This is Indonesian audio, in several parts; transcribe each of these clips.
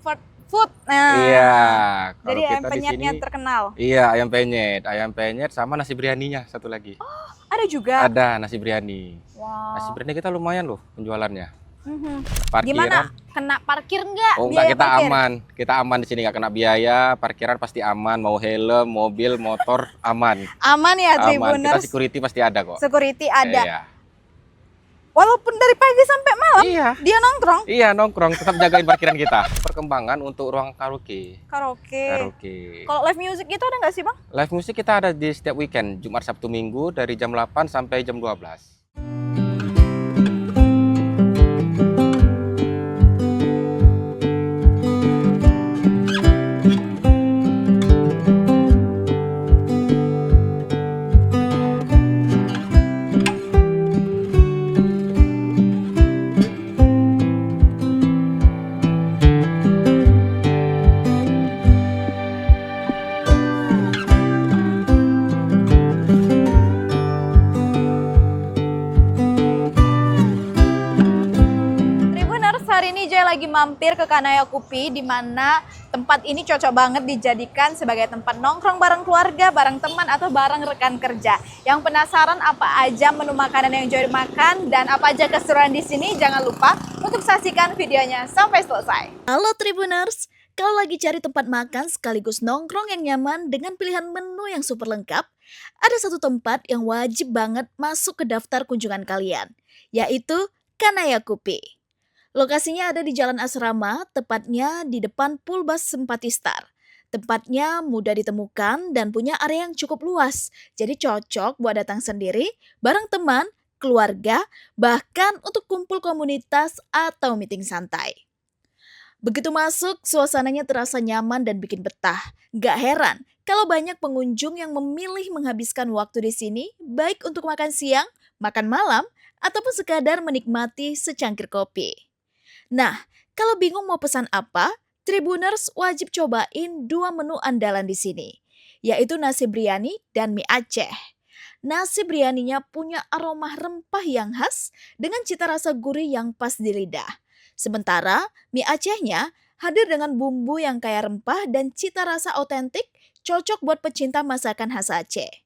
comfort food. Nah, Iya, kalau jadi ayam kita di penyetnya sini, terkenal. iya ayam penyet sama nasi biryaninya satu lagi. Ada juga. Ada nasi biryani. Nasi Wow. biryani kita lumayan loh penjualannya. Mhm. Parkiran, Gimana? Kena parkir nggak? oh enggak, Biaya kita parkir? aman. Kita aman di sini, nggak kena biaya. Parkiran pasti aman, mau helm, mobil, motor aman. Aman ya Aman. Kita Tribuners? security pasti ada kok. Security ada. Iya. Walaupun dari pagi sampai malam, Iya. dia nongkrong. Iya, nongkrong tetap jagain parkiran kita. Perkembangan untuk ruang karaoke. Karaoke. Karaoke. Kalau live music itu ada nggak sih Bang? Live musik kita ada di setiap weekend, Jumat, Sabtu, Minggu dari jam 8 sampai jam 12. Tribuners, hari ini Jay lagi mampir ke Kanaya Kopi, di mana tempat ini cocok banget dijadikan sebagai tempat nongkrong bareng keluarga, bareng teman, atau bareng rekan kerja. Yang penasaran apa aja menu makanan yang Joy makan dan apa aja keseruan di sini, jangan lupa untuk saksikan videonya sampai selesai. Halo Tribuners, kalau lagi cari tempat makan sekaligus nongkrong yang nyaman dengan pilihan menu yang super lengkap, ada satu tempat yang wajib banget masuk ke daftar kunjungan kalian, yaitu Kanaya Kopi. Lokasinya ada di Jalan Asrama, tepatnya di depan Pulbas Sempati Star. Tempatnya mudah ditemukan dan punya area yang cukup luas, jadi cocok buat datang sendiri, bareng teman, keluarga, bahkan untuk kumpul komunitas atau meeting santai. Begitu masuk, suasananya terasa nyaman dan bikin betah. Gak heran kalau banyak pengunjung yang memilih menghabiskan waktu di sini, baik untuk makan siang, makan malam, ataupun sekadar menikmati secangkir kopi. Nah, kalau bingung mau pesan apa, Tribuners wajib cobain dua menu andalan di sini, yaitu nasi biryani dan mie Aceh. Nasi biryaninya punya aroma rempah yang khas dengan cita rasa gurih yang pas di lidah. Sementara mie Acehnya hadir dengan bumbu yang kaya rempah dan cita rasa otentik, cocok buat pecinta masakan khas Aceh.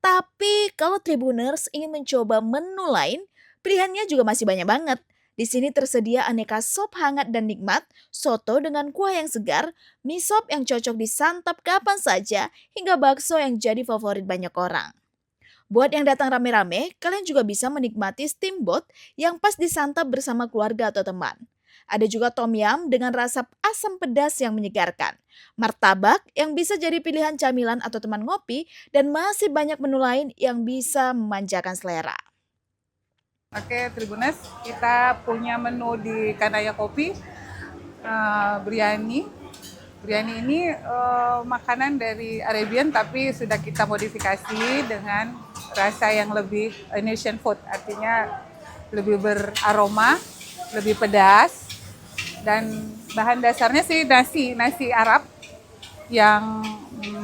Tapi kalau Tribuners ingin mencoba menu lain, pilihannya juga masih banyak banget. Di sini tersedia aneka sop hangat dan nikmat, soto dengan kuah yang segar, mie sop yang cocok disantap kapan saja, hingga bakso yang jadi favorit banyak orang. Buat yang datang rame-rame, kalian juga bisa menikmati steamboat yang pas disantap bersama keluarga atau teman. Ada juga tom yum dengan rasa asam pedas yang menyegarkan, martabak yang bisa jadi pilihan camilan atau teman ngopi, dan masih banyak menu lain yang bisa memanjakan selera. Oke, Tribuners, kita punya menu di Kanaya Kopi, biryani. Biryani ini makanan dari Arabian tapi sudah kita modifikasi dengan rasa yang lebih Indonesian food, artinya lebih beraroma, lebih pedas, dan bahan dasarnya sih nasi Arab yang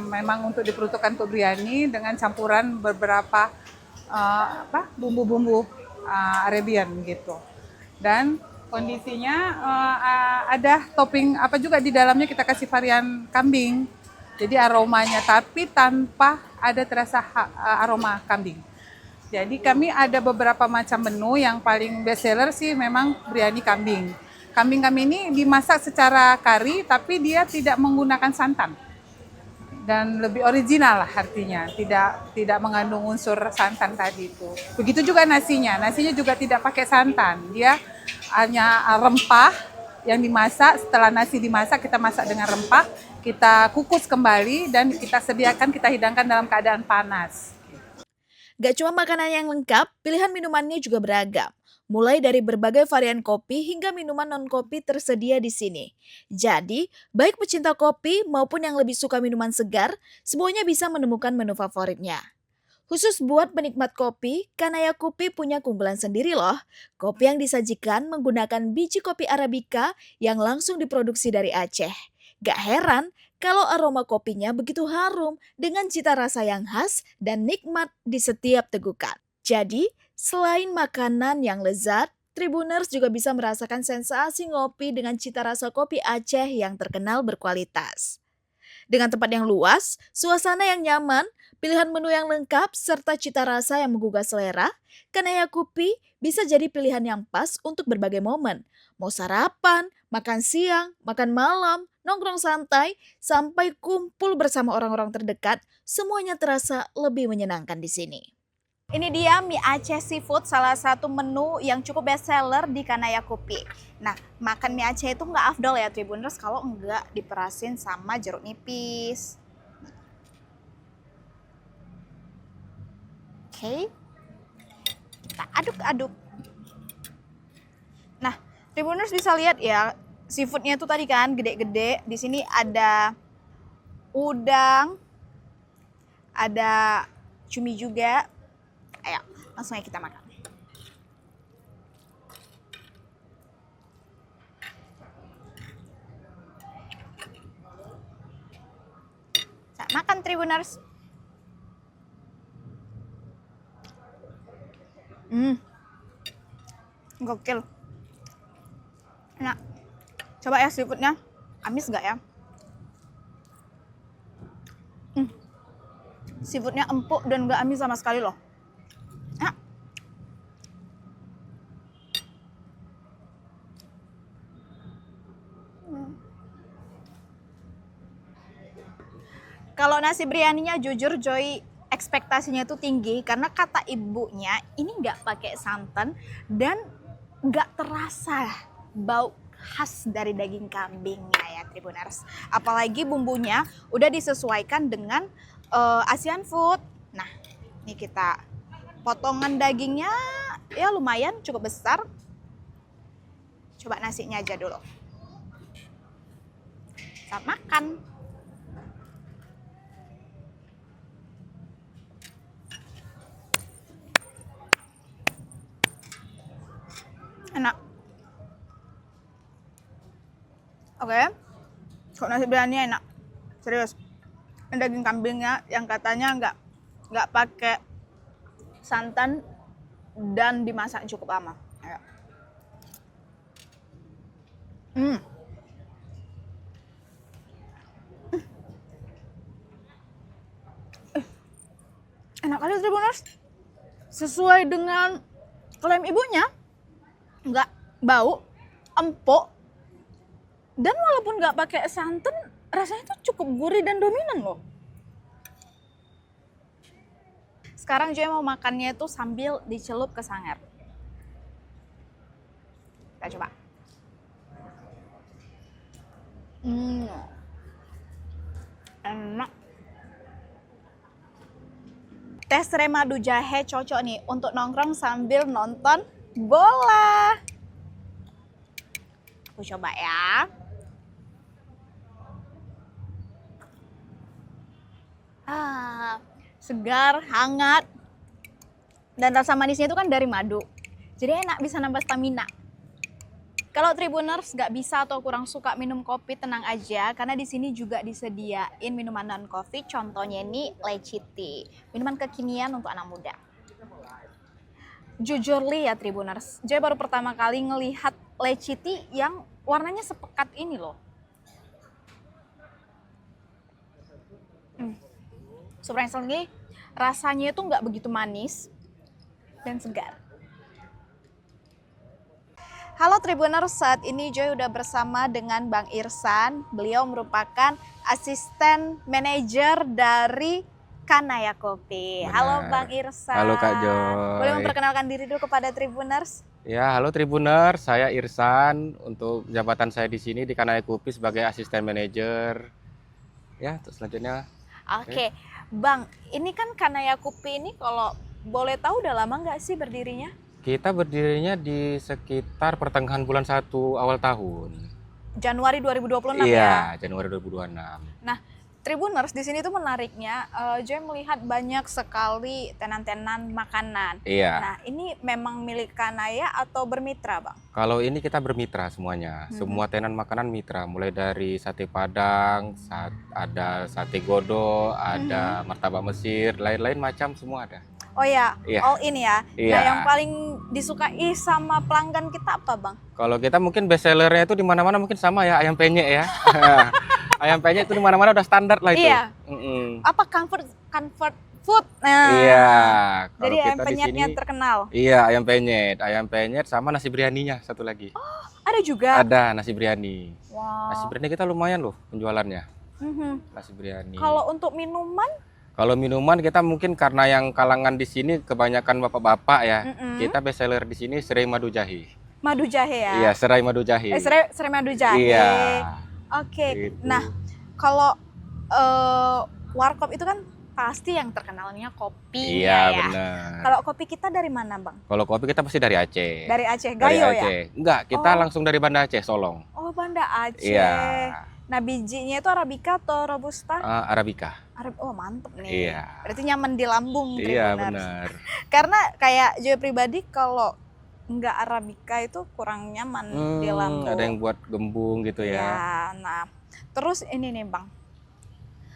memang untuk diperuntukkan untuk biryani dengan campuran beberapa bumbu-bumbu Arabian gitu. Dan kondisinya ada topping apa juga di dalamnya, kita kasih varian kambing. Jadi aromanya tapi tanpa ada terasa aroma kambing. Jadi kami ada beberapa macam menu, yang paling best seller sih memang biryani kambing. Kambing kami ini dimasak secara kari tapi dia tidak menggunakan santan. Dan lebih original lah artinya, tidak mengandung unsur santan tadi itu. Begitu juga nasinya juga tidak pakai santan, dia hanya rempah yang dimasak. Setelah nasi dimasak, kita masak dengan rempah, kita kukus kembali dan kita sediakan, kita hidangkan dalam keadaan panas. Gak cuma makanan yang lengkap, pilihan minumannya juga beragam. Mulai dari berbagai varian kopi hingga minuman non-kopi tersedia di sini. Jadi, baik pecinta kopi maupun yang lebih suka minuman segar, semuanya bisa menemukan menu favoritnya. Khusus buat penikmat kopi, Kanaya Kopi punya keunggulan sendiri loh. Kopi yang disajikan menggunakan biji kopi Arabica yang langsung diproduksi dari Aceh. Gak heran kalau aroma kopinya begitu harum dengan cita rasa yang khas dan nikmat di setiap tegukan. Jadi, selain makanan yang lezat, Tribuners juga bisa merasakan sensasi ngopi dengan cita rasa kopi Aceh yang terkenal berkualitas. Dengan tempat yang luas, suasana yang nyaman, pilihan menu yang lengkap, serta cita rasa yang menggugah selera, Kanaya Kopi bisa jadi pilihan yang pas untuk berbagai momen. Mau sarapan, makan siang, makan malam, nongkrong santai, sampai kumpul bersama orang-orang terdekat, semuanya terasa lebih menyenangkan di sini. Ini dia mie Aceh Seafood, salah satu menu yang cukup best seller di Kanaya Kopi. Nah, makan mie Aceh itu nggak afdol ya Tribuners kalau nggak diperasin sama jeruk nipis. Oke, kita aduk-aduk. Nah, Tribuners bisa lihat ya, seafoodnya itu tadi kan gede-gede. Di sini ada udang, ada cumi juga. Ayo, langsung aja kita makan. Nah, makan Tribuners. Gokil. Enak. Coba ya seafoodnya. Amis nggak ya? Seafoodnya empuk dan nggak amis sama sekali loh. Enak. Kalau nasi biryaninya jujur Joy ekspektasinya itu tinggi karena kata ibunya ini nggak pakai santan dan nggak terasa bau khas dari daging kambingnya ya Tribuners. Apalagi bumbunya udah disesuaikan dengan Asian food. Nah, ini kita potongan dagingnya ya lumayan cukup besar. Coba nasinya aja dulu. Kita makan. Enak. Oke. Kok nasi biryani enak. Serius. Ini daging kambingnya yang katanya nggak pakai santan dan dimasak cukup lama. Ayo. Enak kali Tribuners. Sesuai dengan klaim ibunya. Nggak bau, empuk, dan walaupun nggak pakai santan, rasanya tuh cukup gurih dan dominan loh. Sekarang Joy mau makannya itu sambil dicelup ke sangar. Kita coba. Enak. Tes remadu jahe cocok nih untuk nongkrong sambil nonton bola. Aku coba ya. Segar, hangat. Dan rasa manisnya itu kan dari madu. Jadi enak, bisa nambah stamina. Kalau Tribuners nggak bisa atau kurang suka minum kopi, tenang aja karena di sini juga disediain minuman non kopi. Contohnya ini leci tea, minuman kekinian untuk anak muda. Jujur li ya Tribuners, Joy baru pertama kali ngelihat leci tea yang warnanya sepekat ini loh. Surprisingly, rasanya itu nggak begitu manis dan segar. Halo Tribuners, saat ini Joy udah bersama dengan Bang Irsan. Beliau merupakan asisten manajer dari Kanaya Kopi. Benar. Halo Bang Irsan. Halo Kak Joy. Boleh memperkenalkan diri dulu kepada Tribuners? Ya, halo Tribuners, saya Irsan. Untuk jabatan saya di sini di Kanaya Kopi sebagai asisten manajer. Ya, terus selanjutnya. Oke. Bang, ini kan Kanaya Kopi ini kalau boleh tahu udah lama nggak sih berdirinya? Kita berdirinya di sekitar pertengahan bulan 1 awal tahun. Januari 2026 Iya, ya? Januari 2026. Nah, Tribuners di sini tuh menariknya, Joy melihat banyak sekali tenan-tenan makanan. Iya. Nah, ini memang milik Kanaya atau bermitra, Bang? Kalau ini kita bermitra semuanya. Semua tenan makanan mitra, mulai dari sate Padang, ada sate Godo, ada martabak Mesir, lain-lain macam semua ada. Oh ya, Iya. all in ya. Iya. Nah, yang paling disukai sama pelanggan kita apa, Bang? Kalau kita mungkin best sellernya itu di mana-mana mungkin sama ya, ayam penyet ya. Ayam penyet itu di mana-mana udah standar lah itu. Iya. Apa comfort food? Nah, Iya. Kalau jadi ayam kita di penyetnya sini, terkenal. iya ayam penyet sama nasi biryaninya satu lagi. Ada juga. Ada nasi biryani. Nasi Wow. biryani kita lumayan loh penjualannya. Mhm. Nasi biryani. Kalau untuk minuman, Kalau minuman kita mungkin karena yang kalangan di sini kebanyakan bapak-bapak ya. Mm-mm. Kita best seller di sini serai madu jahe. madu jahe ya. Iya, serai madu jahe. Serai madu jahe. Iya. Oke. Gitu. Nah, kalau warkop itu kan pasti yang terkenalnya kopi Iya, ya. benar. Kalau kopi kita dari mana, Bang? Kalau kopi kita pasti dari Aceh. Dari Aceh, Dari Gayo ya? Aceh. Enggak, kita Oh. langsung dari Banda Aceh, Solong. Oh, Banda Aceh. Iya. Nah, bijinya itu Arabica atau Robusta? Arabica. Oh, mantep nih. Iya. Berarti nyaman di lambung, Iya, Tribuners. benar. Karena kayak Joy pribadi kalau nggak Arabica itu kurang nyaman di lambung. Ada yang buat gembung gitu ya. Ya, nah, terus ini nih Bang,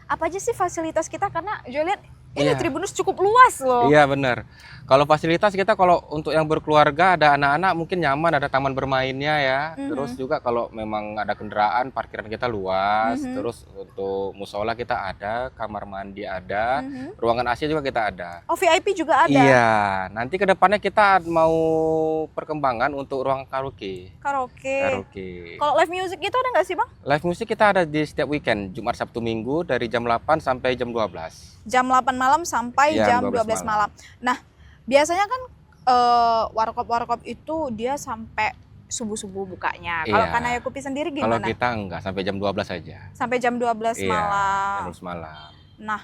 apa aja sih fasilitas kita? Karena Joy lihat ini Iya. Tribunus cukup luas loh. Iya, benar. Kalau fasilitas kita kalau untuk yang berkeluarga ada anak-anak mungkin nyaman, ada taman bermainnya ya. Mhm. Terus juga kalau memang ada kendaraan, parkiran kita luas. Mhm. Terus untuk musola kita ada, kamar mandi ada, Mhm. ruangan AC juga kita ada. Oh, VIP juga ada. Iya, nanti ke depannya kita mau perkembangan untuk ruang karaoke. Karaoke. Karaoke. Kalau live music itu ada nggak sih Bang? Live musik kita ada di setiap weekend, Jumat, Sabtu, Minggu dari jam 8 sampai jam 12. Jam 8 malam sampai Iya, jam 12 malam. Nah, biasanya kan warkop-warkop itu dia sampai subuh-subuh bukanya. Kalau Iya. Kanaya Kopi sendiri Kalau gimana? kita enggak, sampai jam 12 saja. Sampai jam 12 Iya, malam. jam 12 malam. Nah,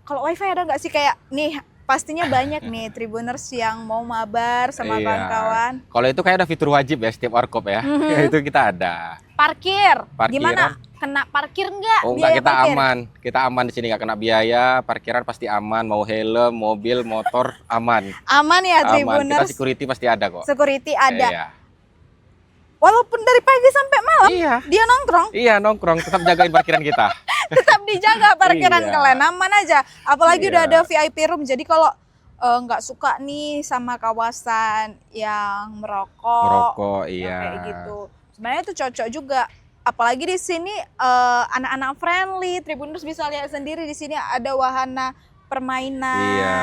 kalau wifi ada nggak sih kayak nih pastinya banyak nih Tribuners yang mau mabar sama Iya. kawan-kawan. Kalau itu kayak ada fitur wajib ya setiap warkop ya. Mhm. Itu kita ada. Parkir. Parkiran. Gimana? Kena parkir nggak? Oh Biaya enggak, kita parkir? aman. Kita aman di sini nggak kena biaya, parkiran pasti aman, mau helm, mobil, motor aman. Aman ya Aman. Kita Tribuners. security pasti ada kok. Security ada. Iya. Walaupun dari pagi sampai malam Iya. dia nongkrong, Iya, nongkrong tetap jagain parkiran kita. tetap dijaga parkiran Iya. kalian aman aja. Apalagi udah Iya. ada VIP room. Jadi kalau nggak suka nih sama kawasan yang merokok, Merokok, yang iya. kayak gitu. Sebenarnya itu cocok juga. Apalagi di sini anak-anak friendly. Tribuners bisa lihat sendiri di sini ada wahana permainan. Iya.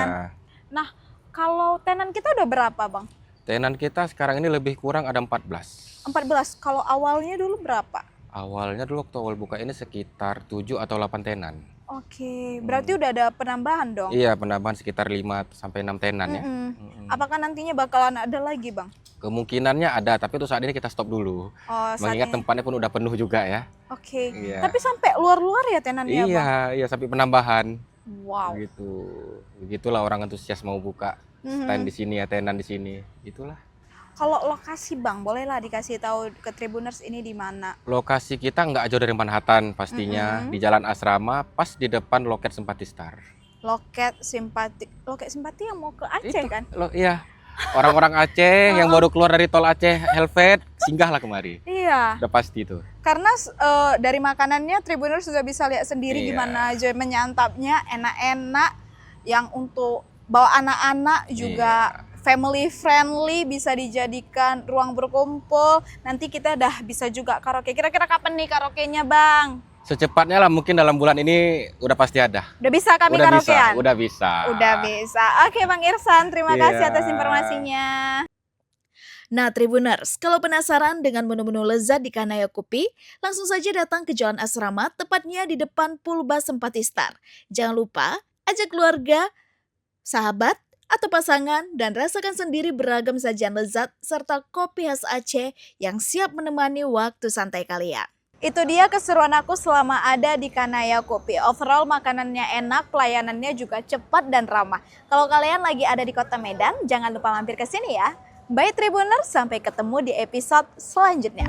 Nah, kalau tenan kita udah berapa, Bang? Tenan kita sekarang ini lebih kurang ada 14. 14. Kalau awalnya dulu berapa? Awalnya dulu waktu awal buka ini sekitar 7 atau 8 tenan. Oke, berarti udah ada penambahan dong. Iya, penambahan sekitar 5 sampai 6 tenan ya. Mm-mm. Mm-mm. Apakah nantinya bakalan ada lagi, Bang? Kemungkinannya ada, tapi untuk saat ini kita stop dulu. Oh, Mengingat saatnya. tempatnya pun udah penuh juga ya. Oke. Iya. Tapi sampai luar-luar ya tenannya, Bang? Iya, iya sampai penambahan. Wow. Gitu. Begitulah orang antusias mau buka Mhm. stand di sini ya, tenan di sini. Itulah. Kalau lokasi, Bang, bolehlah dikasih tahu ke Tribuners ini di mana? Lokasi kita nggak jauh dari Manhattan pastinya, Mhm. di Jalan Asrama, pas di depan loket Simpati Star. Loket simpati yang mau ke Aceh Itu, kan? Iya. Orang-orang Aceh yang baru keluar dari tol Aceh Helvet, singgahlah kemari. Iya. Udah pasti tuh. Karena dari makanannya Tribuners sudah bisa lihat sendiri Iya. gimana Joy menyantapnya, enak-enak. Yang untuk bawa anak-anak juga family friendly, bisa dijadikan ruang berkumpul. Nanti kita dah bisa juga karaoke. Kira-kira kapan nih karaoke-nya, Bang? Secepatnya lah, mungkin dalam bulan ini udah pasti ada. Udah bisa kami Udah bisa, karaokean? udah bisa. Udah bisa. Oke, Bang Irsan, terima kasih Iya. atas informasinya. Nah, Tribuners, kalau penasaran dengan menu-menu lezat di Kanaya Kopi, langsung saja datang ke Jalan Asrama, tepatnya di depan Pulba Simpati Star. Jangan lupa, ajak keluarga, sahabat, atau pasangan dan rasakan sendiri beragam sajian lezat serta kopi khas Aceh yang siap menemani waktu santai kalian. Itu dia keseruan aku selama ada di Kanaya Kopi. Overall makanannya enak, pelayanannya juga cepat dan ramah. Kalau kalian lagi ada di Kota Medan, jangan lupa mampir ke sini ya. Bye Tribuners, sampai ketemu di episode selanjutnya.